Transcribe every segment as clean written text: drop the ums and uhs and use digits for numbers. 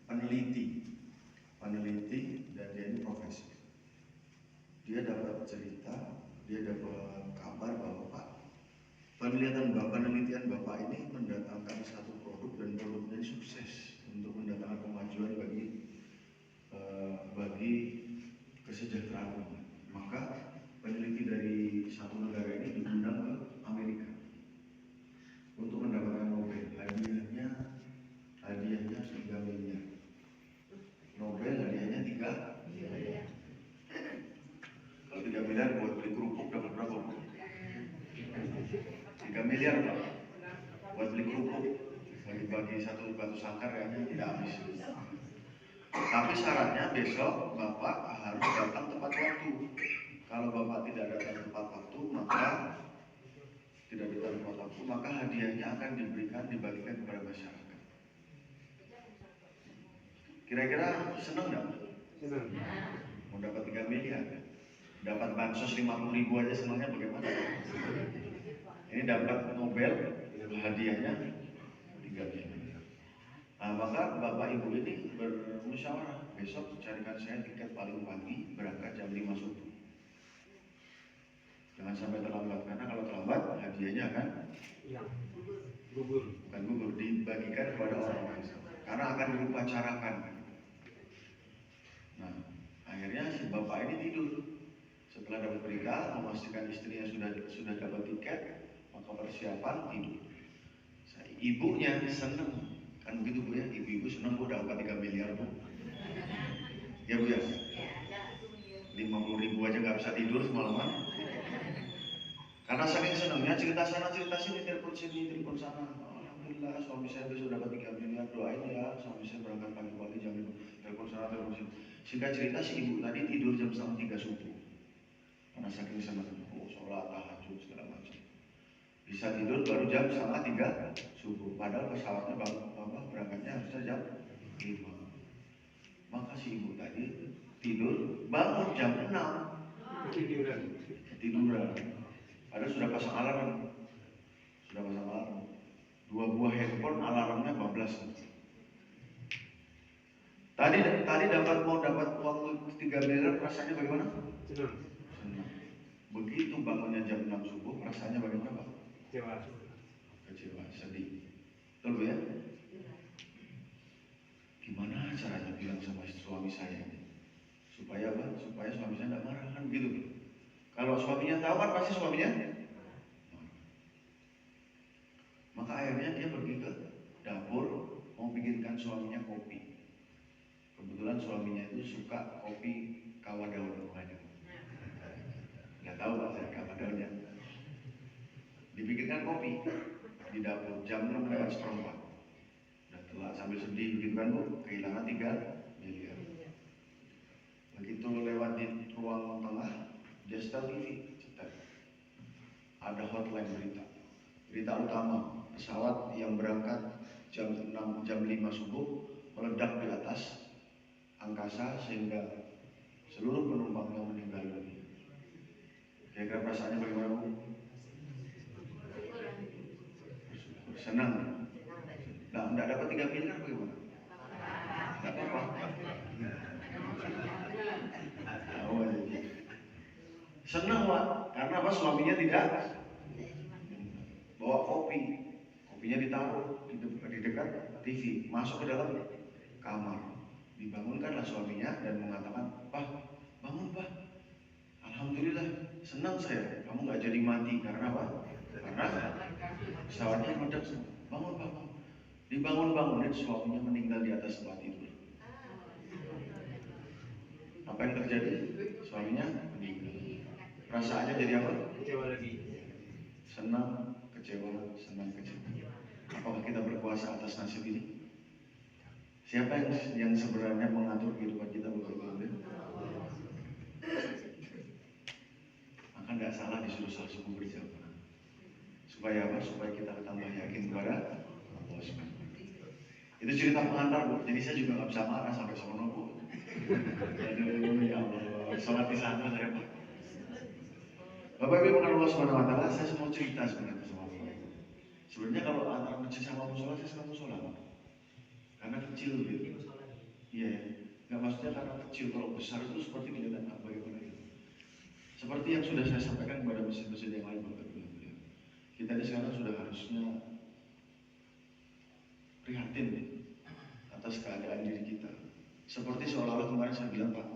peneliti dan dia ini profesor. Dia dapat cerita, dia dapat kabar bahwa Pak, penelitian Bapak ini mendatangkan satu produk dan produknya sukses untuk mendatangkan kemajuan bagi kesejahteraan. Maka peneliti dari satu negara ini diundang ke Amerika untuk mendapatkan Nobel. Hadiahnya 3 miliar. Nobel hadiahnya 3 miliar. Kalau 3 miliar buat beli kerupuk dapat berapa? 3 miliar Pak. Buat beli kerupuk bagi satu batu sangkar kayaknya tidak habis. Tapi syaratnya besok Bapak harus datang tepat waktu. Kalau Bapak tidak datang tepat waktu, maka hadiahnya akan dibagikan kepada masyarakat. Kira-kira senang nggak? Senang. Mau dapat 3 miliar, dapat bansos 50.000 aja senangnya bagaimana? Ini dapat Nobel, hadiahnya 3 miliar. Nah, maka Bapak Ibu ini bermusyawarah, besok carikan saya tiket paling pagi, berangkat jam 5 subuh. Jangan sampai terlambat, karena kalau terlambat hadiahnya akan gugur. Bukan gugur, dibagikan kepada orang-orang, karena akan diupacarakan. Nah, akhirnya si Bapak ini tidur. Setelah dapat berita, memastikan istrinya sudah dapat tiket, maka persiapan tidur. Ibunya senang, kan begitu Bu ya, ibu-ibu senang Bu dapat 3 miliar Bu. Ya Bu ya, 50.000 aja nggak bisa tidur semalaman. Karena saking senangnya cerita sana cerita sini, telepon sini telepon sana. Alhamdulillah suami saya besok dapat 3 miliar, doain ya suami saya berangkat pagi-pagi jam 5, telepon sana telepon sini. Singkat cerita si ibu tadi tidur jam 3 subuh. Karena saking senang, sholat tahajud segala macam. Bisa tidur baru jam 3 subuh. Padahal pesawatnya berangkatnya harusnya jam 5. Maka si ibu tadi tidur, bangun jam 6. Tiduran. Padahal sudah pasang alarm. 2 buah handphone alarmnya bablas. Tadi dapat uang 3 miliar, rasanya bagaimana? Senang. Begitu bangunnya jam 6 subuh, rasanya bagaimana Pak? Kecewa, sedih. Betul ya? Gimana caranya bilang sama suami saya supaya apa? Supaya suami saya tidak marah, kan begitu. Kalau suaminya tahu kan pasti suaminya marah. Maka akhirnya dia pergi ke dapur mau bikinkan suaminya kopi. Kebetulan suaminya itu suka kopi kawadaun banyak. Nggak tahu Pak saya kawadaunnya. Dibikinkan kopi di dapur jam 6:04. Dan telah sambil sedih begitu kan Bu, kehilangan 3 miliar. Begitu lewat di ruang tengah, dia setel TV, cetak. Ada hotline berita utama, pesawat yang berangkat jam 5 subuh meledak di atas angkasa sehingga seluruh penumpangnya meninggal dunia. Kira-kira perasaannya bagaimana Bu? Senang. Nah, tidak dapat 3 miliar bagaimana? Tidak apa-apa. Senang Pak, karena apa? Suaminya tidak bawa kopinya ditaruh di dekat TV, masuk ke dalam kamar, dibangunkanlah suaminya dan mengatakan, Pak, bangun Pak, alhamdulillah, senang saya, kamu nggak jadi mati. Karena apa? Karena pesawatnya meledak semua. Bangun Pak, dibangun-bangunin, suaminya meninggal di atas tempat tidur. Apa yang terjadi? Suaminya meninggal. Perasaannya jadi apa? Kecewa lagi. Senang, kecewa, senang, kecewa. Apakah kita berkuasa atas nasib ini? Siapa yang sebenarnya mengatur kehidupan kita Bapak Ibu? Maka nggak salah disuruh salah suku berjamaah. Supaya apa? Supaya kita tambah yakin kepada Allah SWT. Itu cerita pengantar Bu. Jadi saya juga nggak bisa marah sampai sono Bu. Aduh ya Allah, sholat di sana saya Pak. Bapak Ibu mengenal Allah SWT, saya semua cerita sebenarnya sama Bapak Ibu. Sebenarnya kalau antara masjid sama musola, saya suka musola Pak. Karena kecil gitu. Iya, nggak maksudnya karena kecil, kalau besar itu seperti kelihatan apa bagaimana itu. Seperti yang sudah saya sampaikan kepada mesin-mesin yang lain Bapak Ibu. Kita di sekarang sudah harusnya prihatin atas keadaan diri kita. Seperti seolah-olah kemarin saya bilang Pak,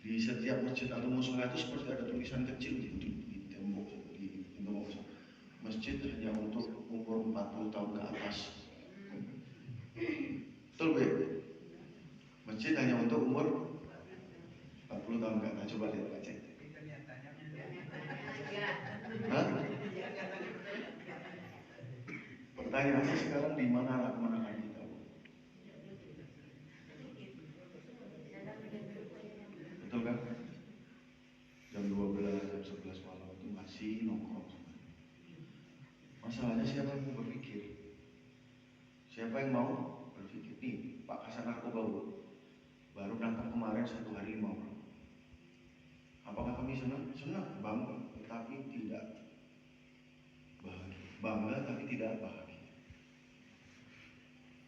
di setiap masjid atau musola itu seperti ada tulisan kecil di tembok di tembok masjid hanya untuk umur 40 tahun ke atas. Betul Bu? Masjid hanya untuk umur 40 tahun ke atas. Coba lihat baca. Hah? Pertanyaannya sekarang di mana anak kemenangan kita? Betul kan? Jam 12, jam 11 malam itu masih nongkrong. Masalahnya siapa yang mau berpikir? Siapa yang mau berpikir? Nih, Pak Kasat Narkoba baru datang kemarin 1 hari 5 orang. Apakah kami senang? Senang, bangga, tetapi tidak bahagia. Bangga tapi tidak bahagia.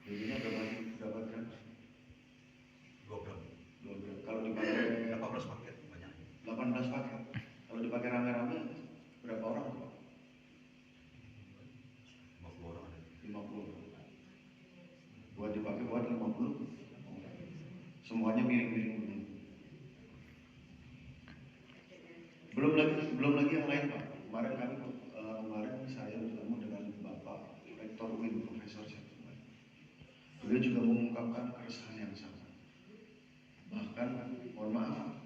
Jadinya berapa gram? 2 gram. 2 gram. Kalau dipakai 18 paket banyak. 18 paket. Kalau dipakai rame-rame berapa orang Pak? 50 orang ada. 50. Buat dipakai buat 50. Semuanya miring-miring begini. Belum lagi yang lain Pak. Kemarin saya bertemu dengan Bapak Rektor UIN Profesor Syafruddin. Beliau juga mengungkapkan keresahan yang sama. Bahkan mohon maaf,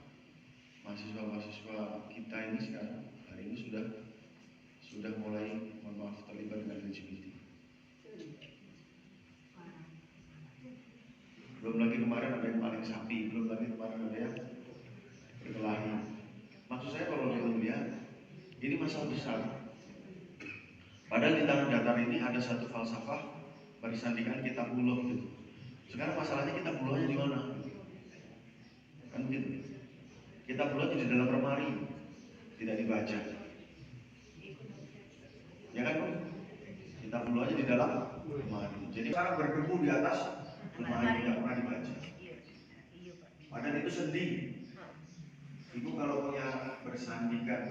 mahasiswa kita ini sekarang hari ini sudah mulai mohon maaf terlibat dengan LGBT. Belum lagi kemarin ada yang maling sapi, belum lagi kemarin ada yang berkelahi. Maksud saya kalau kita melihat ini masalah besar. Padahal di tanah datar ini ada satu falsafah bersandingan kitabullah gitu. Sekarang masalahnya kitabullahnya di mana? Kan begitu. Kitabullah di dalam lemari, tidak dibaca. Ya kan? Kitabullahnya di dalam lemari. Jadi sekarang berdebu di atas lemari, tidak pernah dibaca. Padahal itu sedih. Ibu kalau punya bersandikan.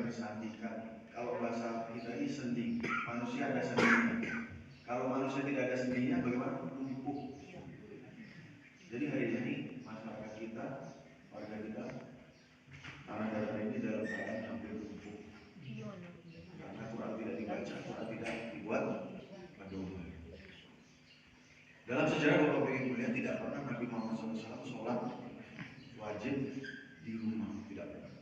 Kalau bahasa kita ini sendi, manusia ada sendinya. Kalau manusia tidak ada sendinya, bagaimana? Lumpuh. Jadi hari ini masyarakat kita, warga kita, tanah datar ini dalam keadaan hampir lumpuh. Karena Quran tidak dibaca, Quran tidak dibuat pedoman. Dalam sejarah Bapak Ibu melihat tidak pernah Nabi Muhammad SAW sholat wajib di rumah, tidak pernah.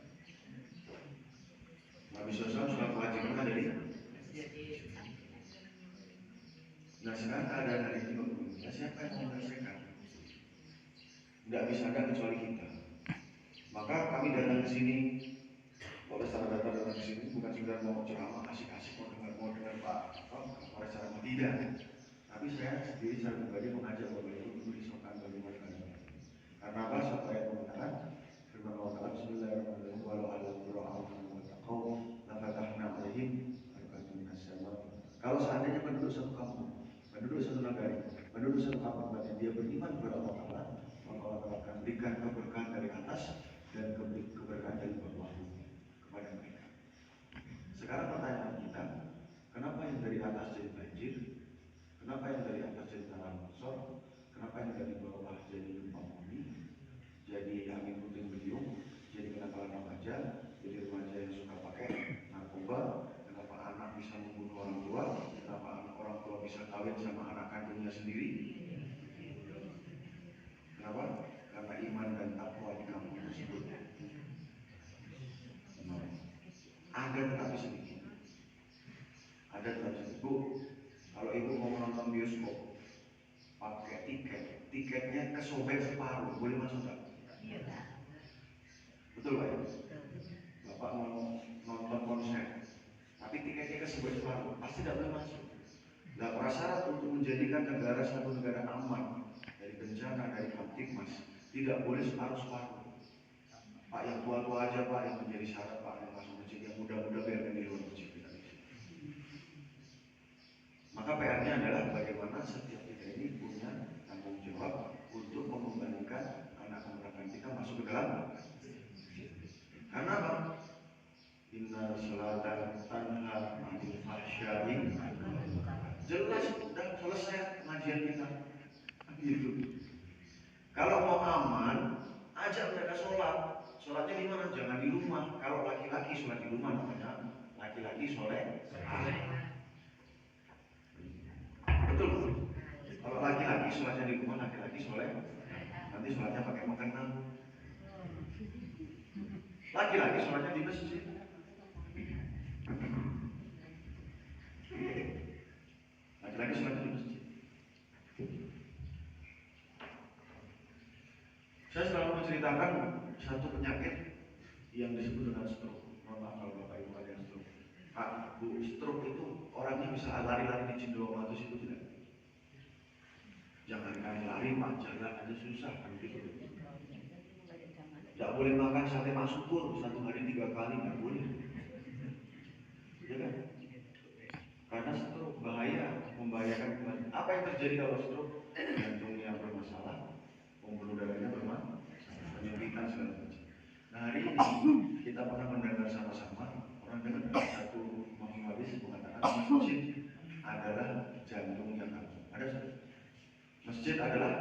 Nabi SAW sholat wajib kan dari. Nah sekarang keadaan hari ini Bapak Ibu, siapa yang mau menyelesaikan? Tidak bisa ada kecuali kita. Maka kami datang ke sini, Polres Tanah Datar datang ke sini bukan sekedar mau ceramah asik-asik mau dengar Pak Polres ceramah, tidak. Tapi saya sendiri secara pribadi mengajak Bapak Ibu untuk risaukan bagaimana keadaan. Karena apa? Satu ayat mengatakan firman Allah Taala Bismillahirrahmanirrahim walau ala qura'an wa taqaw la fatahna alaihim barakatun minas sama. Kalau seandainya penduduk satu kampung, penduduk satu negara, penduduk satu kampung dia beriman kepada Allah Taala, maka Allah Taala akan berikan keberkahan dari atas dan keberkahan dari bawah kepada mereka. Sekarang pertanyaan kita, kenapa yang dari atas jadi banjir? Kenapa yang dari atas jadi tanah longsor? Kenapa yang dari bawah jadi gempa bumi? Jadi angin puting beliung? Jadi kenakalan remaja? Jadi remaja yang suka pakai narkoba? Kenapa anak bisa membunuh orang tua? Kenapa orang tua bisa kawin sama anak kandungnya sendiri? Kenapa? Karena iman dan takwa di kampung tersebut. Ada tetapi sedikit. Ada tetapi sedikit. Bu, kalau ibu mau menonton bioskop, pakai tiketnya kesobek separuh, boleh masuk tak? Betul Pak? Bapak mau nonton konser, tapi tiketnya kesobek separuh, pasti tidak boleh masuk. Nah, prasyarat untuk menjadikan negara satu negara aman dari bencana, dari kamtipmas, tidak boleh separuh-separuh. Pak yang tua-tua aja Pak yang menjadi syarat Pak yang masuk masjid, yang muda-muda biarkan di luar masjid. Maka PR-nya adalah bagaimana setiap kita ini punya tanggung jawab untuk mengembalikan sholatnya di mana? Jangan di rumah. Kalau laki-laki sholat di rumah namanya laki-laki soleh. Betul. Kalau laki-laki sholatnya di rumah, laki-laki soleh. Nanti sholatnya pakai makanan. Laki-laki sholatnya di masjid. Laki-laki sholatnya di masjid. Saya selalu menceritakan satu penyakit yang disebut dengan stroke. Mohon maaf kalau Bapak Ibu ada yang stroke. Pak, Bu, stroke itu orangnya bisa lari-lari di Cinderomata itu tidak? Jangan lari Pak, jalan aja susah kan gitu. Tidak boleh makan sate masukur 1 hari 3 kali, nggak boleh. Ya kan? Karena stroke bahaya, membahayakan kembali. Apa yang terjadi kalau stroke? Jantungnya bermasalah, pembuluh darahnya bermasalah, penyempitan segala macam. Nah hari ini kita pernah mendengar sama-sama orang dengan satu menghabis mengatakan masjid adalah jantungnya kampung. Ada satu masjid adalah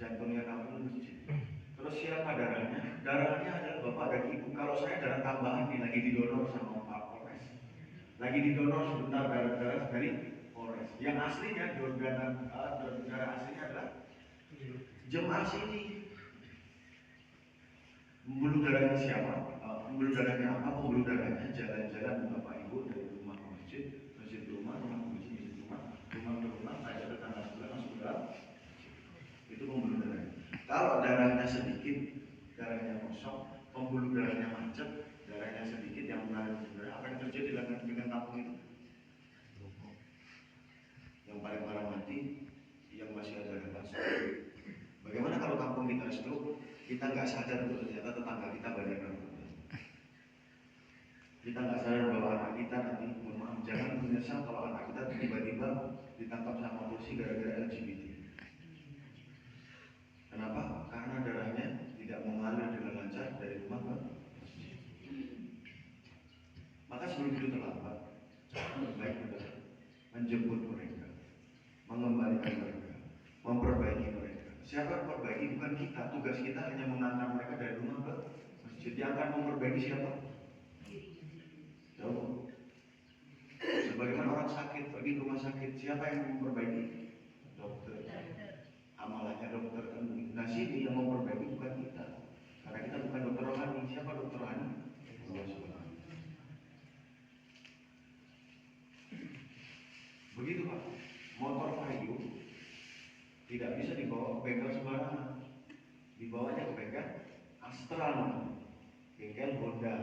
jantungnya kampung masjid. Terus siapa darahnya? Darahnya adalah bapak dan ibu. Kalau saya darah tambahan nih lagi didonor sama Pak Polres, lagi didonor sebentar darah dari Polres. Yang aslinya darah aslinya adalah jemaah sini. Pembuluh darahnya siapa? Pembuluh darahnya apa? Pembuluh darahnya jalan-jalan Bapak Ibu dari rumah ke masjid, masjid ke rumah, rumah ke masjid, masjid ke rumah, rumah ke rumah, saya ada tanggal sebelah masuk ke dalam. Itu pembuluh darahnya. Kalau darahnya sedikit, darahnya kosong, pembuluh darahnya macet, darahnya sedikit yang mengalir pembuluh darah, apa yang terjadi dengan kampung itu? Yang paling parah mati, yang masih ada nafas. Bagaimana kalau kampung kita stroke, kita nggak sadar bahwa ternyata tetangga kita banyak narkoba. Kita nggak sadar bahwa anak kita nanti, mohon maaf, jangan menyesal kalau anak kita tiba-tiba ditangkap sama polisi gara-gara LGBT. Kenapa? Karena darahnya tidak mengalir dengan lancar dari rumah ke masjid. Maka sebelum itu terlambat, baik adalah menjemput mereka, mengembalikan mereka, memperbaiki mereka. Siapa yang memperbaiki? Bukan kita. Tugas kita hanya mengantar mereka dari rumah ke masjid. Yang akan memperbaiki siapa? Jauh. Sebagaimana orang sakit pergi ke rumah sakit, siapa yang memperbaiki? Dokter. Amalannya dokter kan. Nah sini yang memperbaiki bukan kita. Karena kita bukan dokter rohani. Siapa dokter rohani? Allah Subhanahu. Begitu Pak. Motor kayu tidak bisa dibawa ke bengkel sembarangan. Dibawanya ke bengkel Astral, bengkel Honda.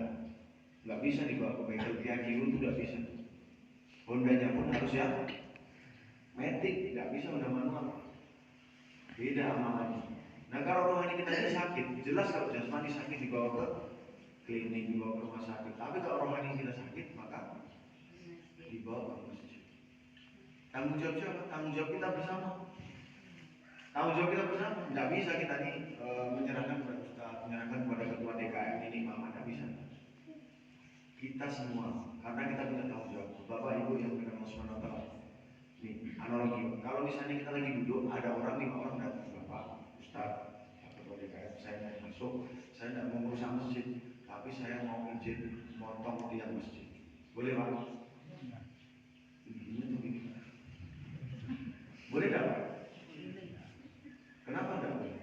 Nggak bisa dibawa ke bengkel Kia Kiru itu nggak bisa. Hondanya pun harus yang matic, nggak bisa udah manual. Beda amalannya. Nah kalau rohani kita ini sakit, jelas kalau jasmani sakit dibawa ke klinik, dibawa ke rumah sakit. Tapi kalau rohani kita sakit, maka dibawa ke masjid. Tanggung jawab siapa? Tanggung jawab kita bersama. Tanggung jawab kita bersama. Nggak bisa kita nih menyerahkan kepada Ustaz, menyerahkan kepada ketua DKM ini, mama, nggak bisa. Kita semua, karena kita punya tanggung jawab. Bapak Ibu yang dengan Allah Subhanahu wa Ta'ala. Nih, analogi. Kalau misalnya kita lagi duduk, ada orang 5 orang datang, Bapak, Ustaz, ketua DKM, saya mau masuk, saya tidak mau merusak masjid, tapi saya mau izin motong tiang masjid. Boleh Pak? Ini tuh gini. Boleh tidak Pak? Kenapa tidak boleh?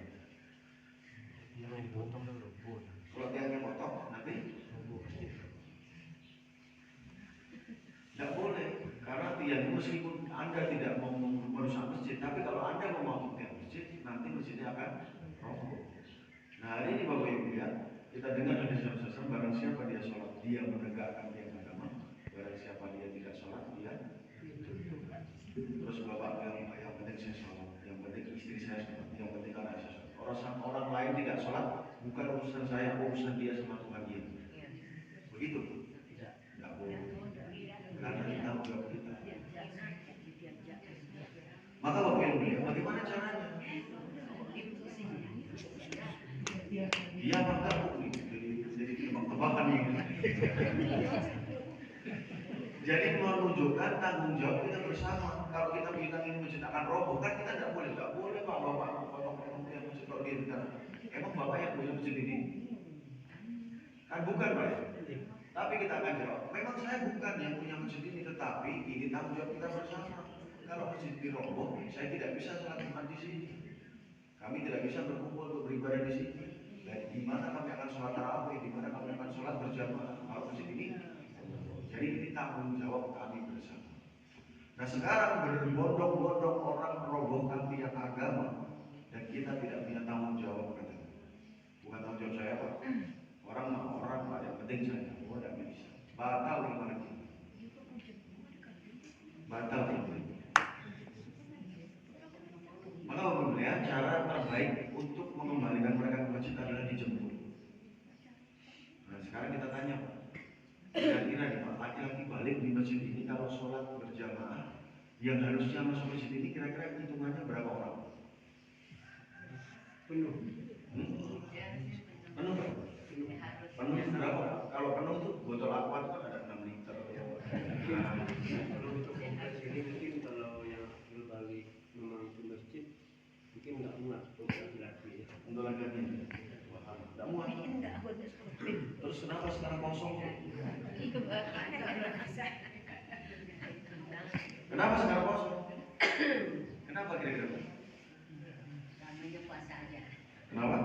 Kalau tiangnya potong, nanti tidak boleh. Karena tiang meskipun Anda tidak mau merusak masjid, tapi kalau Anda mau memotong tiang masjid, nanti masjidnya akan roboh. Nah hari ini Bapak Ibu lihat, kita dengar dari Rasulullah, barang siapa dia sholat, dia menegakkan tiang agama. Barang siapa dia tidak sholat, dia terus Bapak yang penting saya sholat, yang penting istri saya sholat, yang penting anak saya sholat. Orang lain tidak sholat, bukan urusan saya, urusan dia sama Tuhan dia. Begitu? Tidak boleh. Karena kita tanggung kita. Maka Bapak Ibu lihat, bagaimana caranya? Dia maka jadi tebak-tebakan ini. Jadi menunjukkan tanggung jawab kita bersama. Kalau kita bilang ini masjid akan roboh, kan kita tidak boleh Pak Bapak yang masjid kalau dia bilang, emang Bapak yang punya Bukan Pak. Tapi kita akan jawab, memang saya bukan yang punya masjid ini, tetapi ini tanggung jawab kita bersama. Kalau masjid diroboh, saya tidak bisa sholat Jumat di sini. Kami tidak bisa berkumpul untuk beribadah di sini. Dan di mana kami akan sholat tarawih, di mana kami akan sholat berjamaah kalau masjid ini. Jadi ini tanggung jawab kami bersama. Nah sekarang berbondong-bondong orang merobohkan tiang agama dan kita tidak punya tanggung jawab katanya. Bukan tanggung jawab saya Pak. Orang yang penting saya, tidak bisa. Batal ibadah kita. Batal ibadah. Maka ya, cara terbaik untuk mengembalikan mereka ke masjid adalah dijemput. Nah sekarang kita tanya Pak, kira-kira nih Pak, laki-laki balik di masjid ini kalau sholat berjamaah yang harusnya masuk masjid ini kira-kira hitungannya berapa orang? Penuh. Penuh Pak? Penuh berapa? Kalau penuh itu botol aqua itu kan ada 6 liter. Kalau untuk kompleks ini mungkin kalau yang akhir balik memang ke masjid mungkin nggak muat untuk laki-laki. Untuk laki-laki tidak muat. Terus kenapa sekarang kosong? Kenapa sekarang kosong? Kenapa kira-kira? Namanya puasa aja. Kenapa?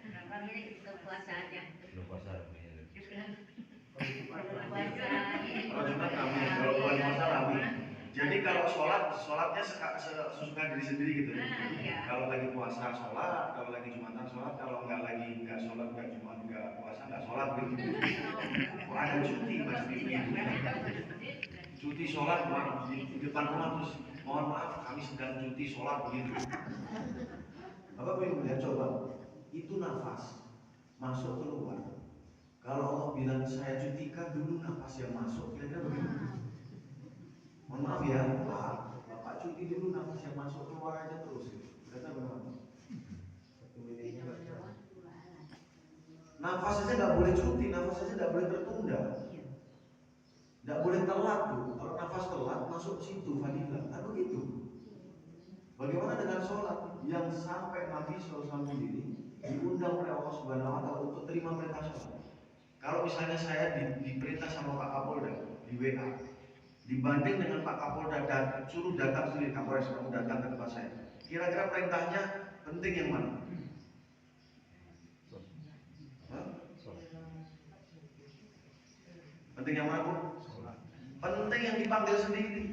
Namanya kita puasa aja. Belum puasa namanya. Puasa. Kalau Jumat kami, kalau bukan puasa kami. Jadi kalau sholatnya sesuka diri sendiri gitu. Iya. Kalau lagi puasa sholat, kalau lagi Jumatan sholat, kalau nggak sholat, nggak Jumat, nggak puasa, nggak sholat gitu. Oh, ada cuti mas Bibi. Cuti sholat di depan rumah terus mohon maaf kami sedang cuti sholat begitu. Bapak boleh melihat coba itu nafas masuk keluar. Kalau Allah bilang saya cutikan dulu nafas yang masuk, kira-kira bagaimana? Mohon maaf ya, Bapak cuti dulu nafas yang masuk keluar aja terus. Kira-kira bagaimana? Nafas saja nggak boleh cuti, nafas saja nggak boleh tertunda. Nggak boleh telat tuh. Kalau nafas telat masuk situ fadilah. Kan begitu. Bagaimana dengan sholat yang sampai Nabi SAW sendiri diundang oleh Allah Subhanahu Wa Taala untuk terima perintah sholat? Kalau misalnya saya diperintah sama Pak Kapolda di WA, dibanding dengan Pak Kapolda dan suruh datang sendiri, Kapolres kamu datang ke tempat saya. Kira-kira perintahnya penting yang mana? Hah? Penting yang mana Bu? Penting yang dipanggil sendiri.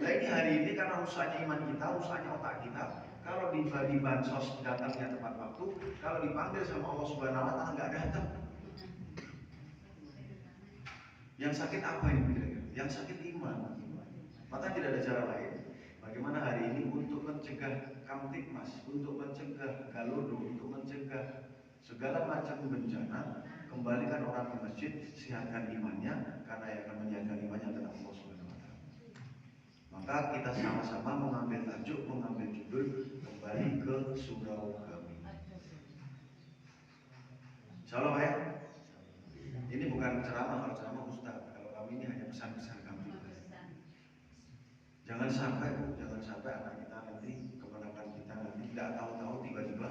Nah ini hari ini karena rusaknya iman kita, rusaknya otak kita. Kalau di bansos datangnya tepat waktu, kalau dipanggil sama Allah Subhanahu Wa Taala nggak datang. Yang sakit apa ini kira-kira? Yang sakit iman. Maka tidak ada cara lain. Bagaimana hari ini untuk mencegah kamtipmas, untuk mencegah galodo, untuk mencegah segala macam bencana, kembalikan orang ke masjid, sehatkan imannya, karena yang akan menjaga imannya adalah Allah Subhanahu Wa Taala. Maka kita sama-sama mengambil tajuk, mengambil judul, kembali ke surau kami. Insyaallah ya. Ini bukan ceramah, kalau ceramah ustaz. Kalau kami ini hanya pesan-pesan kami. Jangan sampai Bu, jangan sampai anak kita nanti, keponakan kita nanti tidak tahu-tahu tiba-tiba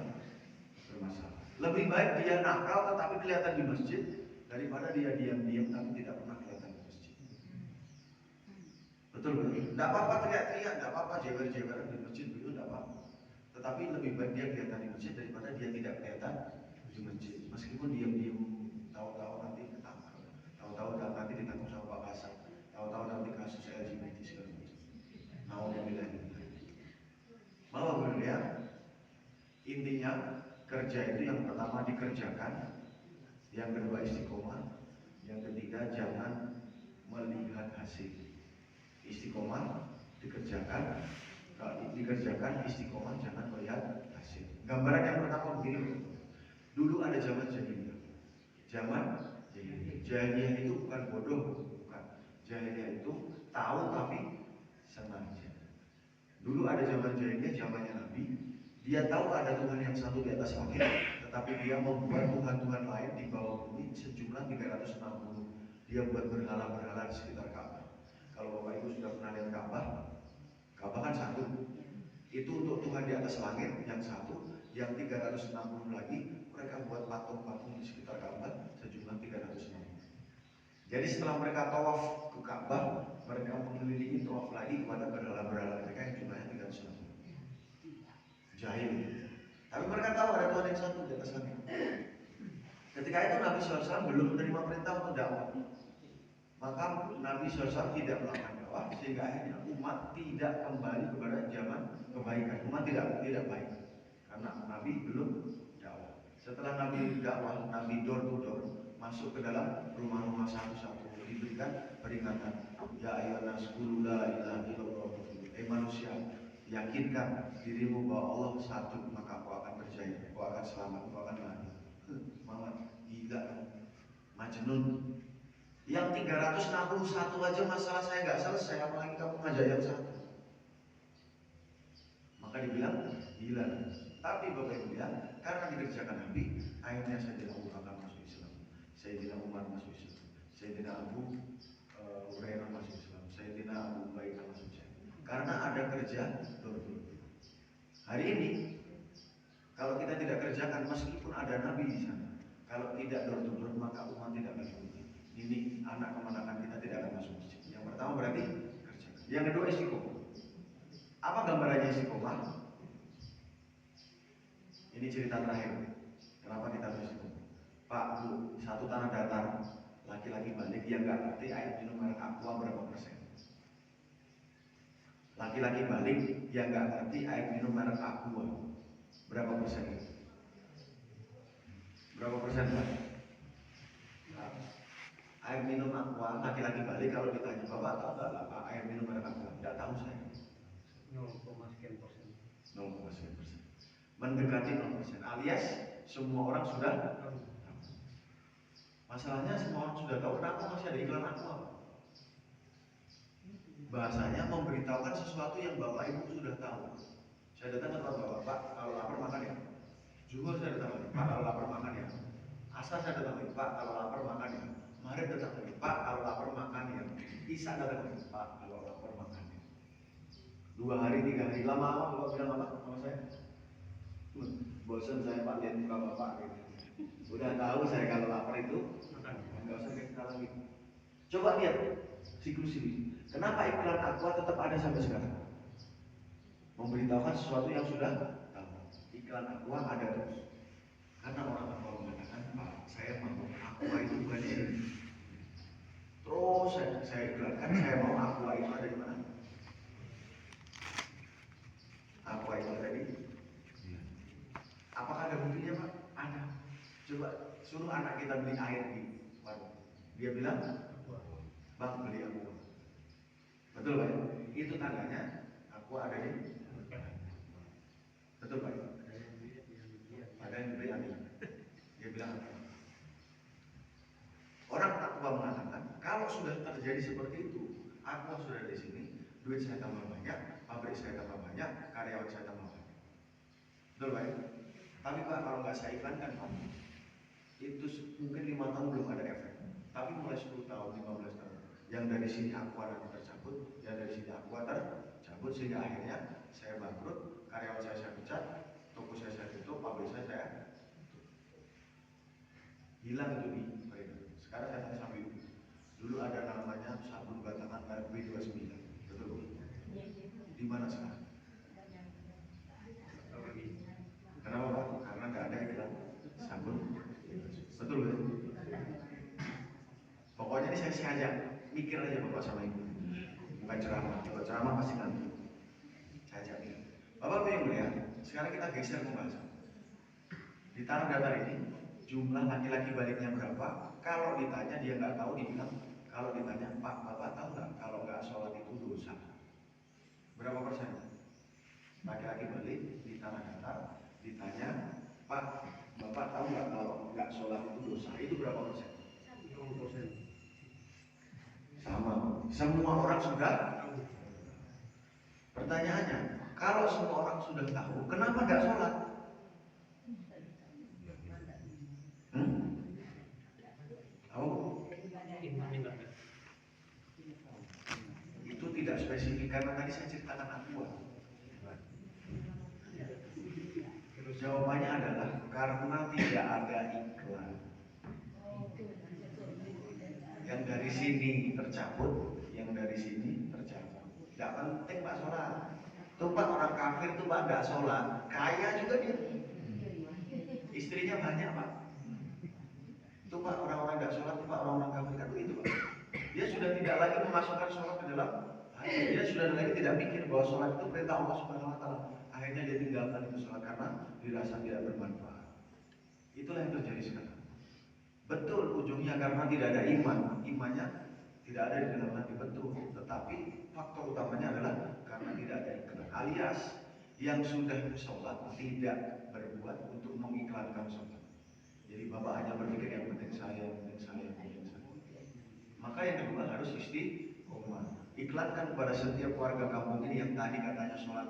bermasalah. Lebih baik dia nakal tetapi kelihatan di masjid daripada dia diam-diam tapi tidak pernah kelihatan di masjid. Betul betul. Tidak apa-apa teriak-teriak, tidak apa-apa jewer-jeweran di masjid begitu tidak apa-apa. Tetapi lebih baik dia kelihatan di masjid daripada dia tidak kelihatan di masjid. Meskipun diam-diam, tahu-tahu nanti ketangkap, tahu-tahu nanti ditangkap sama Pak Kasat, tahu-tahu nanti kasus LGBT segala macam. Alhamdulillah. Mau ya? Intinya kerja itu yang pertama dikerjakan, yang kedua istiqomah, yang ketiga jangan melihat hasil. Istiqomah dikerjakan, kalau dikerjakan istiqomah jangan melihat hasil. Gambaran yang pertama begini, dulu ada zaman jahiliyah. Zaman jahiliyah itu bukan bodoh, bukan. Jahiliyah itu tahu tapi sengaja. Dulu ada zaman jahiliyah, zamannya Nabi. Dia tahu ada Tuhan yang satu di atas langit, tetapi dia membuat Tuhan-Tuhan lain di bawah bumi sejumlah 360. Dia buat berhala-berhala di sekitar Ka'bah. Kalau Bapak Ibu sudah pernah lihat Ka'bah, Ka'bah kan satu. Itu untuk Tuhan di atas langit yang satu, yang 360 lagi mereka buat patung-patung di sekitar Ka'bah sejumlah 360. Jadi setelah mereka tawaf ke Ka'bah, mereka mengelilingi tawaf lagi kepada berhala-berhala mereka yang jumlahnya 360. Jahil. Tapi mereka tahu ada Tuhan yang satu di atas langit. Ketika itu Nabi SAW belum menerima perintah untuk dakwah. Maka Nabi SAW tidak melakukan dakwah sehingga akhirnya umat tidak kembali kepada zaman kebaikan. Umat tidak baik karena Nabi belum dakwah. Setelah Nabi dakwah, Nabi door to door masuk ke dalam rumah-rumah satu-satu diberikan peringatan. Ya ayyuhan nas qulu la ilaha illallah. Manusia, yakinkan dirimu bahwa Allah satu, maka kau akan berjaya, kau akan selamat, kau akan mati. Muhammad, gila kamu, majnun. Yang 361 aja masalah saya nggak selesai, apalagi kamu ngajak yang satu. Maka dibilang gila. Tapi Bapak Ibu ya, karena dikerjakan Nabi, akhirnya Sayyidina Abu Bakar masuk Islam, Sayyidina Umar masuk Islam, Sayyidina Abu Hurairah masuk Islam, Sayyidina Abu Ubaidah masuk Islam. Karena ada kerja dor-dor. Hari ini kalau kita tidak kerjakan, meskipun ada Nabi di sana, kalau tidak dor-dor maka umat tidak masuk. Ini anak kemenakan kita tidak akan masuk masjid. Yang pertama berarti kerja. Yang kedua istiqomah. Apa gambarannya istiqomah? Ini cerita terakhir. Kenapa kita harus istiqomah? Pak, Bu, satu tanah datar, laki-laki balik yang nggak ngerti air minum merek Aqua berapa persen? Laki-laki balik yang nggak ngerti air minum merek Aqua berapa persen? Berapa persen, Pak? Air minum Aqua, laki-laki balik kalau ditanya, Bapak tahu nggak lah Pak air minum merek Aqua? Nggak tahu saya. 0,sekian%. 0,1%. Mendekati 0%. Alias semua orang sudah tahu. Masalahnya semua orang sudah tahu, kenapa masih ada iklan Aqua? Bahasanya memberitahukan sesuatu yang Bapak Ibu sudah tahu. Saya datang ke tempat Bapak, Pak, kalau lapar makan ya. Zuhur saya datang lagi, Pak, kalau lapar makan ya. Asar saya datang lagi, Pak, kalau lapar makan ya. Maghrib datang lagi, Pak, kalau lapar makan ya. Isya datang lagi, Pak, kalau lapar makan ya. 2 hari, 3 hari, lama-lama Bapak bilang apa sama saya? Bosan saya Pak lihat muka Bapak gitu. Udah tahu saya kalau lapar itu nggak usah kita lagi. Coba lihat siklus ini. Kenapa iklan Aqua tetap ada sampai sekarang? Memberitahukan sesuatu yang sudah tahu. Iklan Aqua ada terus. Karena orang Aqua mengatakan, Pak, saya mau Aqua itu bukan ini. Terus saya iklankan, saya mau Aqua itu ada di mana? Aqua itu ada di. Apakah ada buktinya, Pak? Ada. Coba suruh anak kita beli air di warung. Dia bilang, Bang, beli Aqua. Betul, Pak? Itu tandanya Aqua ada di. Betul, Pak? Ada yang beli ada. Dia bilang apa? Orang Aqua mengatakan, kalau sudah terjadi seperti itu, Aqua sudah di sini, duit saya tambah banyak, pabrik saya tambah banyak, karyawan saya tambah banyak. Betul, Pak? Tapi Pak, kalau nggak saya iklankan, Pak, itu mungkin 5 tahun belum ada efek. Tapi mulai 10 tahun, 15 tahun, yang dari sini Aqua nanti tercabut, yang dari sini Aqua tercabut, sehingga akhirnya saya bangkrut, karyawan saya pecat, toko saya tutup, pabrik saya hilang itu di mereka. Sekarang saya tanya sama ibu, dulu ada namanya sabun batangan merek B29, betul Bu? Di mana sekarang? Kenapa Pak? Karena nggak ada iklan sabun. Betul kan? Pokoknya ini saya ajak mikir aja Bapak sama Ibu. Bukan ceramah. Kalau ceramah pasti nanti. Saya ajak mikir. Bapak yang melihat. Sekarang kita geser pembahasan. Di tanah datar ini jumlah laki-laki baliknya berapa? Kalau ditanya dia nggak tahu, dibilang. Kalau ditanya Pak, Bapak tahu nggak kalau nggak sholat itu dosa? Berapa persen? Laki-laki balik di tanah datar. Ditanya, Pak, Bapak tahu nggak kalau nggak sholat itu dosa? Itu berapa persen? 0%. Sama. Semua orang sudah tahu. Pertanyaannya, kalau semua orang sudah tahu, kenapa nggak sholat? Tahu? Itu tidak spesifik karena tadi saya ceritakan Aqua. Terus Jawabannya adalah karena tidak ada iklan. Yang dari sini tercabut, yang dari sini tercabut. Tidak penting Pak sholat. Tuh Pak, orang kafir tuh Pak nggak sholat, kaya juga dia. Istrinya banyak Pak. Tuh Pak, orang-orang nggak sholat tuh Pak, orang-orang kafir kan begitu Pak. Dia sudah tidak lagi memasukkan sholat ke dalam hati. Dia sudah lagi tidak mikir bahwa sholat itu perintah Allah Subhanahu Wa Taala. Akhirnya dia tinggalkan itu sholat karena dirasa tidak bermanfaat. Itulah yang terjadi sekarang. Betul ujungnya karena tidak ada iman, imannya tidak ada di dalam hati, betul. Tetapi faktor utamanya adalah karena tidak ada iklan. Alias yang sudah sholat tidak berbuat untuk mengiklankan sholat. Jadi bapak hanya berpikir yang penting saya, yang penting saya, yang penting saya. Maka yang kedua harus istiqomah. Iklankan kepada setiap warga kampung ini yang tadi katanya sholat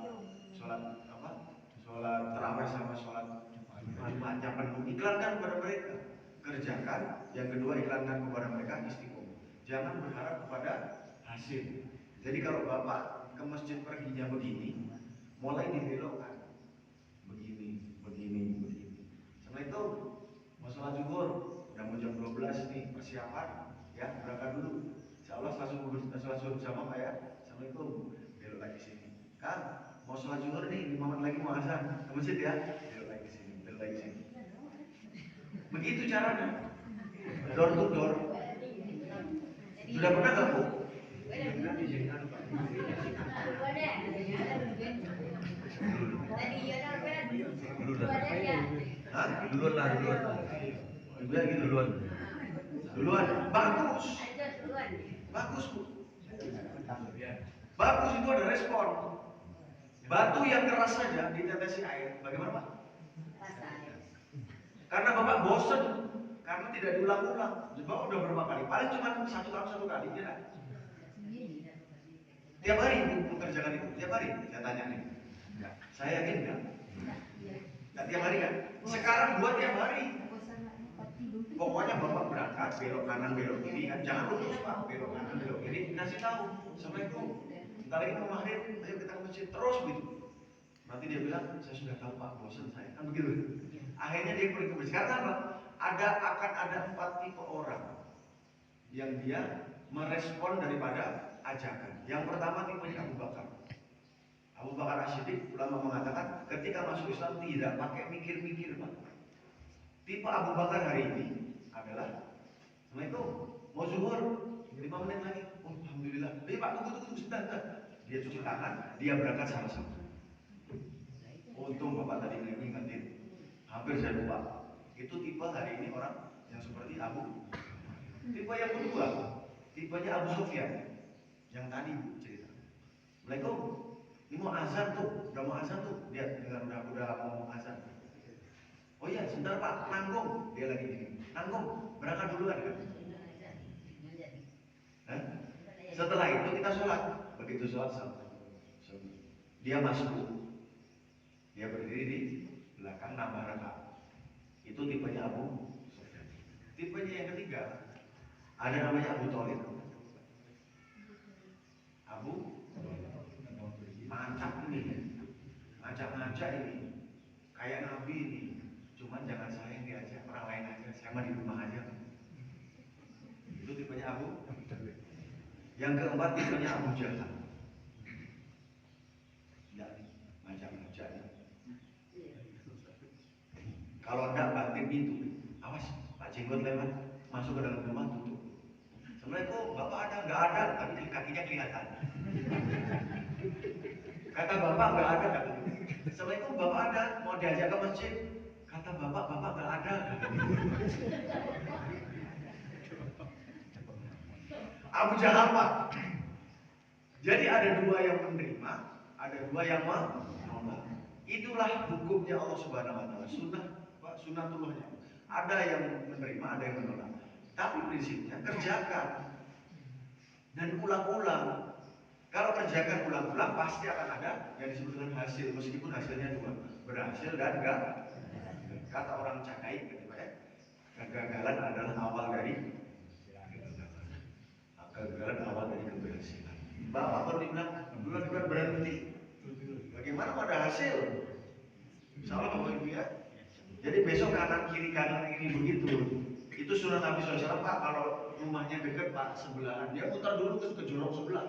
tarawih sama sholat Jumatnya penuh. Iklankan kepada mereka. Kerjakan. Yang kedua iklankan kepada mereka istiqomah. Jangan berharap kepada hasil. Jadi kalau bapak ke masjid perginya begini, mulai dibelokkan begini. Setelah itu mau sholat zuhur, udah mau jam 12 nih, persiapan ya, berangkat dulu. Insyaallah sholat zuhur sama Pak ya. Assalamualaikum, belok lagi sini. Kang, mau sholat zuhur nih, 5 menit lagi mau azan ke masjid ya, belok lagi sini. Begitu caranya, door to door. Sudah pernah nggak Bu? Hah? Duluan. Bagus Bu. Bagus, itu ada respon. Batu yang keras saja ditetesi air, bagaimana Pak? Karena bapak bosen, karena tidak diulang-ulang. Bapak udah berapa kali? Paling cuma satu kali, ya. Tiap hari mengerjakan itu, tiap hari. Saya tanya nih, enggak. Saya yakin enggak? Enggak tiap hari kan? Sekarang buat tiap hari. Pokoknya bapak berangkat, belok kanan, belok kiri kan? Jangan lurus Pak, belok kanan, belok kiri. Kasih tahu, Assalamualaikum. Bentar lagi mau maghrib, ayo kita ke masjid terus gitu. Nanti dia bilang, saya sudah tahu Pak, bosan saya kan begitu. Akhirnya dia pergi ke masjid. Karena apa? Akan ada 4 tipe orang yang dia merespon daripada ajakan. Yang pertama tipenya Abu Bakar. Abu Bakar As-Siddiq, ulama mengatakan ketika masuk Islam tidak pakai mikir-mikir Pak. Tipe Abu Bakar hari ini adalah, Assalamualaikum, mau zuhur 5 menit lagi. Oh, alhamdulillah. Pak, tunggu sebentar. Dia cuci tangan, dia berangkat sama-sama. Untung bapak tadi ngingetin, hampir saya lupa. Itu tipe hari ini orang yang seperti Abu. Tipe yang kedua, tipenya Abu Sufyan. Yang tadi cerita. Assalamualaikum, ini mau azan tuh, udah mau azan tuh. Lihat, dengar udah mau azan. Oh iya, sebentar Pak, nanggung. Dia lagi gini, nanggung, berangkat duluan kan? Hah? Setelah itu kita sholat. Begitu sholat dia masuk. Dia berdiri di belakang nambah rakaat. Itu tipenya Abu Sufyan. Tipenya yang ketiga ada namanya Abu Thalib. Abu ngajak ini, kayak Nabi ini. Cuman jangan saya yang diajak, orang lain aja. Saya mah di rumah aja. Itu tipenya Abu. Yang keempat tipenya Abu Jahal. Ngajak. Kalau enggak banting pintu, awas Pak Jenggot lewat, masuk ke dalam rumah tutup. Assalamualaikum, Bapak ada? Enggak ada, tapi kakinya kelihatan. Kata Bapak enggak ada, kata. Assalamualaikum, Bapak ada? Mau diajak ke masjid? Kata Bapak enggak ada. Abu Jahal Pak. Jadi ada 2 yang menerima, ada 2 yang menolak. Itulah hukumnya Allah Subhanahu Wa Taala. Sunnatullahnya. Ada yang menerima, ada yang menolak. Tapi prinsipnya kerjakan dan ulang-ulang. Kalau kerjakan ulang-ulang pasti akan ada yang disebut dengan hasil, meskipun hasilnya 2, berhasil dan enggak. Kata orang Cakai gitu ya, kegagalan adalah awal dari keberhasilan. Bapak baru dibilang bulan berhenti. Bagaimana pada hasil? Salah Bapak Ibu ya. Jadi besok kanan kiri begitu. Itu sunnah Nabi SAW, Pak. Kalau rumahnya dekat Pak sebelahan, dia putar dulu ke jorong sebelah.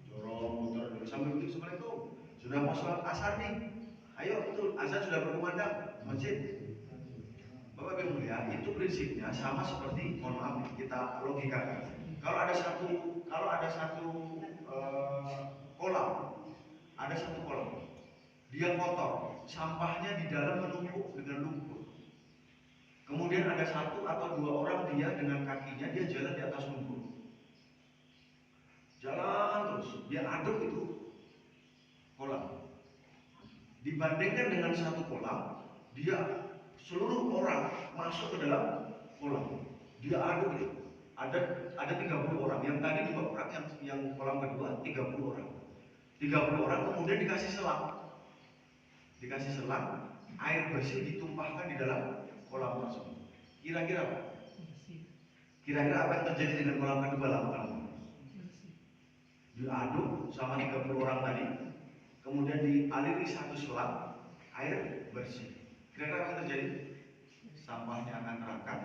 Jorong putar dulu sambil begitu, Assalamualaikum. Sudah mau sholat asar nih. Ayo betul, azan sudah berkumandang masjid. Bapak Ibu ya, itu prinsipnya sama seperti, mohon maaf kita logikakan. Kalau ada satu kolam, dia kotor, sampahnya di dalam menumpuk dengan lumpur. Kemudian ada satu atau dua orang dia dengan kakinya dia jalan di atas lumpur. Jalan terus, dia aduk itu kolam. Dibandingkan dengan satu kolam, dia seluruh orang masuk ke dalam kolam. Dia aduk itu. Ada 30 orang. Yang tadi 2 orang, yang kolam kedua 30 orang. 30 orang kemudian dikasih selang, air bersih ditumpahkan di dalam kolam tersebut. Kira-kira apa? Kira-kira apa yang terjadi dengan kolam kedua lama-lama? Diaduk sama 30 orang tadi, kemudian dialiri satu selang air bersih. Kira-kira apa yang terjadi? Sampahnya akan terangkat,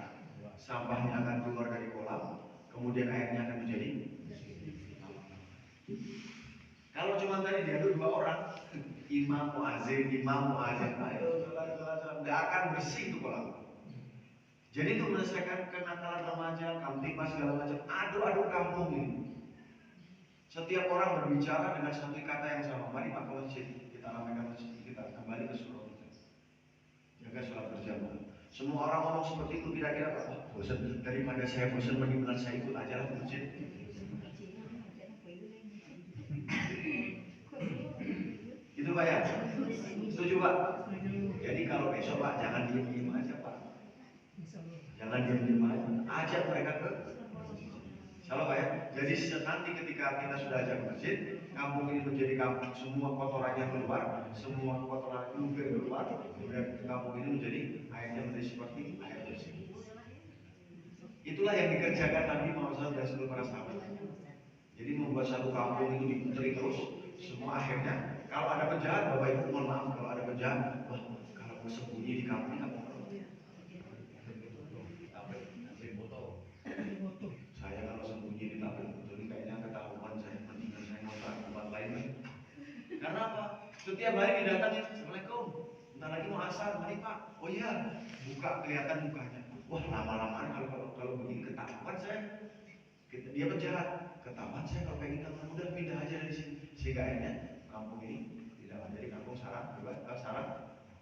sampahnya akan keluar dari kolam, kemudian airnya akan menjadi. Kalau cuma tadi diaduk 2 orang, imam muazin, ayo sholat, nggak akan bersih itu kolam. Jadi itu menyelesaikan kenakalan remaja, kamtipmas segala macam, aduk-aduk kampung ini. Setiap orang berbicara dengan satu kata yang sama. Mari Pak ke masjid, kita ramaikan masjid, kita kembali ke surau kita. Jaga sholat berjamaah. Semua orang ngomong seperti itu, kira-kira Pak, bosan, daripada saya bosan mendingan saya ikut aja lah ke masjid. Itu Pak ya? Setuju Pak? Jadi kalau besok Pak, jangan diem-diem aja Pak. Jangan diem-diem aja, ajak mereka ke. Salah Pak ya? Jadi nanti ketika kita sudah ajak ke masjid, kampung ini menjadi kampung, semua kotorannya keluar, semua kotoran lumpur keluar, kemudian kampung ini menjadi airnya menjadi seperti air bersih. Itulah yang dikerjakan Nabi Muhammad dan seluruh para sahabat. Jadi membuat satu kampung itu diputeri terus, semua akhirnya. Kalau ada penjahat, Bapak Ibu mohon maaf, kalau ada penjahat, wah kalau mau sembunyi di kampung apa? Saya kalau sembunyi di tabel betul ini kayaknya ketahuan saya, mendingan saya ngontrak tempat lain. Karena apa? Setiap hari didatangin, Assalamualaikum, bentar lagi mau asar, mari Pak. Oh iya, buka kelihatan mukanya. Wah lama-lamaan kalau begini ketahuan saya. Dia penjahat, ketahuan saya kalau kayak gitu, udah pindah aja dari sini. Sehingga akhirnya kampung ini tidak menjadi kampung sarang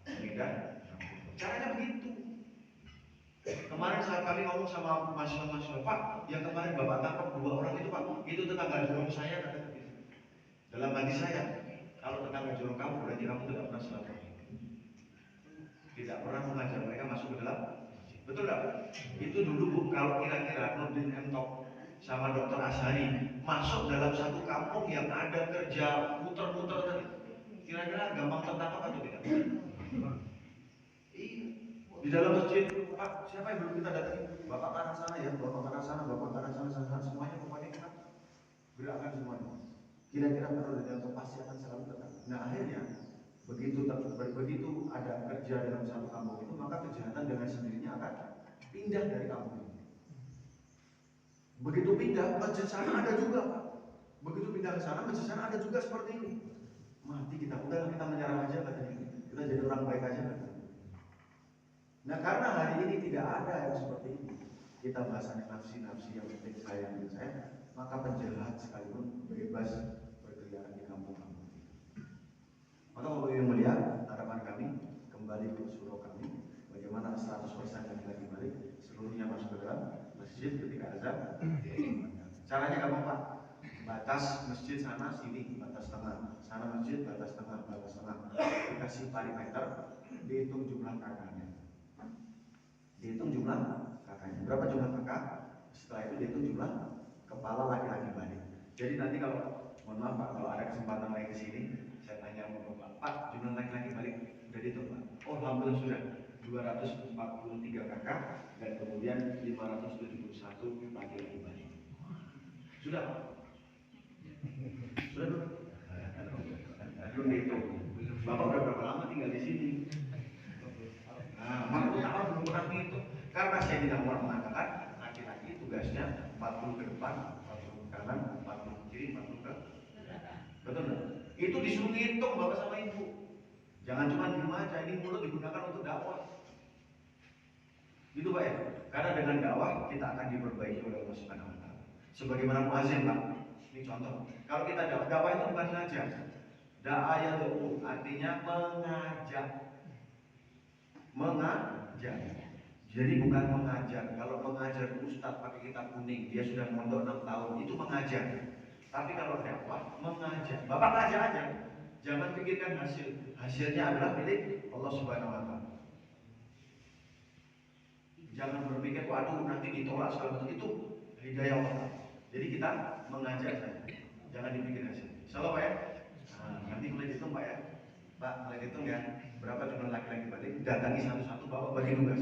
pindah. Caranya begitu. Kemarin saat kami ngomong sama mahasiswa-mahasiswa, Pak, yang kemarin Bapak tangkap 2 orang itu Pak, itu tetangga jorong saya kata begitu. Dalam hati saya, kalau tetangga jorong kamu berarti kamu tidak pernah silaturahmi. Tidak pernah mengajak mereka masuk ke dalam. Betul tak? Itu dulu Bu, kalau kira-kira Nurdin Entok sama Dr. Ashari masuk dalam satu kampung yang ada kerja muter-muter tadi, kira-kira gampang tertangkap atau tidak? Di dalam masjid, Pak, siapa yang belum kita datangi? Bapak ke arah sana ya, Bapak ke arah sana, Bapak ke arah sana, semuanya pokoknya kita gerakan semuanya. Kira-kira menurut dia pasti akan selalu tetap. Nah akhirnya begitu ada kerja dalam satu kampung itu, maka kejahatan dengan sendirinya akan pindah dari kampung itu. Begitu pindah, masjid sana ada juga Pak. Begitu pindah ke sana, masjid sana ada juga seperti ini. Mati kita, udah kita menyerah aja katanya. Kita jadi orang baik aja katanya. Nah karena hari ini tidak ada yang seperti ini, kita bahasanya nafsi yang penting saya, maka penjahat sekalipun bebas berkeliaran di kampung-kampung. Maka Bapak Ibu yang mulia, harapan kami kembali ke surau kami, bagaimana 100% lagi balik, seluruhnya masuk ke dalam masjid ketika azan. Caranya gampang Pak, batas masjid sana sini batas tengah, sana masjid batas tengah, dikasih parameter, dihitung jumlah kakaknya. Dihitung jumlah kakaknya. Berapa jumlah kakak? Setelah itu dihitung jumlah kepala laki-laki balik. Jadi nanti kalau, mohon maaf Pak, kalau ada kesempatan lagi ke sini, saya tanya sama Bapak, Pak, jumlah laki-laki balik sudah dihitung Pak? Oh, alhamdulillah sudah. 243 kakak dan kemudian 571 laki-laki balik. Sudah Pak? Sudah belum? Belum dihitung. Bapak udah berapa lama tinggal di sini? Nah, Jadi Umar mengatakan laki-laki tugasnya 40 ke depan, 40 ke kanan, 40 ke kiri, 40 ke betul nggak? Itu disuruh ngitung bapak sama ibu. Jangan cuma diem aja, ini mulut digunakan untuk dakwah. Gitu Pak ya. Karena dengan dakwah kita akan diperbaiki oleh Allah Subhanahu wa taala. Sebagaimana muazin Pak. Ini contoh. Kalau kita dakwah itu bukan ngajar. Da'aya itu artinya mengajak. Mengajak. Jadi bukan mengajar. Kalau mengajar ustadz pakai kitab kuning, dia sudah mondok 6 tahun, itu mengajar. Tapi kalau dakwah mengajak. Bapak ngajak aja. Jangan pikirkan hasil. Hasilnya adalah milik Allah Subhanahu wa taala. Jangan berpikir waduh nanti ditolak segala macam, itu hidayah Allah. Jadi kita mengajak saja. Jangan dipikir hasil. Insyaallah Pak ya. Nah, nanti mulai dihitung Pak ya. Pak, mulai dihitung ya. Berapa jumlah laki-laki balik? Datangi satu-satu Bapak bagi tugas.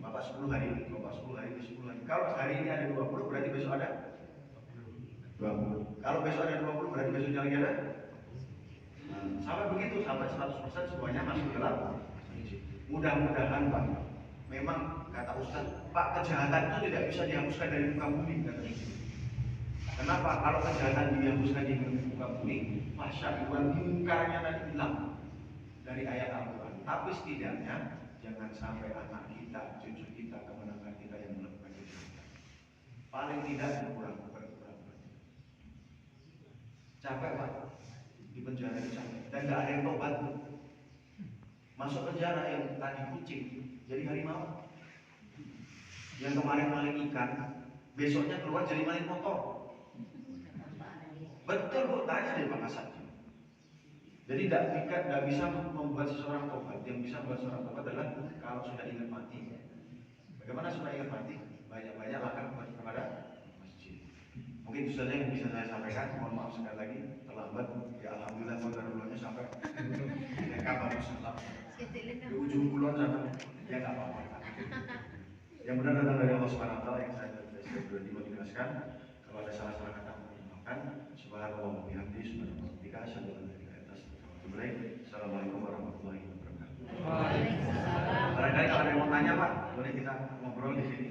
Bapak 10 hari ini, Bapak 10 hari ini, 10 hari. Kalau hari ini ada 20, berarti besok ada 20. Kalau besok ada 20, berarti besoknya lagi ada. Nah, sampai begitu, sampai 100% semuanya masuk dalam. Mudah-mudahan Pak. Memang kata Ustaz, Pak, kejahatan itu tidak bisa dihapuskan dari muka bumi katanya. Kenapa? Kalau kejahatan dihapuskan di muka bumi, fahsya'ul mungkarnya tadi hilang dari ayat Al-Quran. Tapi setidaknya jangan sampai anak kita, cucu kita, kemenangan kita yang melakukan kejahatan. Paling tidak kurang. Capek Pak, di penjara itu capek. Dan nggak ada yang tobat. Masuk penjara yang tadi kucing, jadi harimau. Yang kemarin maling ikan, besoknya keluar jadi maling motor. Betul Bu, tanya dari Pak Kasat. Jadi tidak bisa membuat seseorang tobat. Yang bisa membuat seseorang tobat adalah kalau sudah ingat mati. Bagaimana sudah ingat mati? Banyak-banyak langkah kepada masjid. Mungkin itu saja yang bisa saya sampaikan. Mohon maaf sekali lagi terlambat. Ya alhamdulillah saudara-saudaranya sampai mereka baru salam. Di ujung kulon sana. Ya nggak apa-apa. Yang benar datang dari Allah Subhanahu wa taala, yang saya sudah menjelaskan. Kalau ada salah-salah kata mohon dimaafkan. Subhanallah wa bihamdihi, subhanallah wa bihamdihi, asyhadu an la ilaha illallah, Assalamualaikum warahmatullahi wabarakatuh. Waalaikumsalam. Barangkali kalau ada yang mau tanya Pak, boleh kita ngobrol di sini.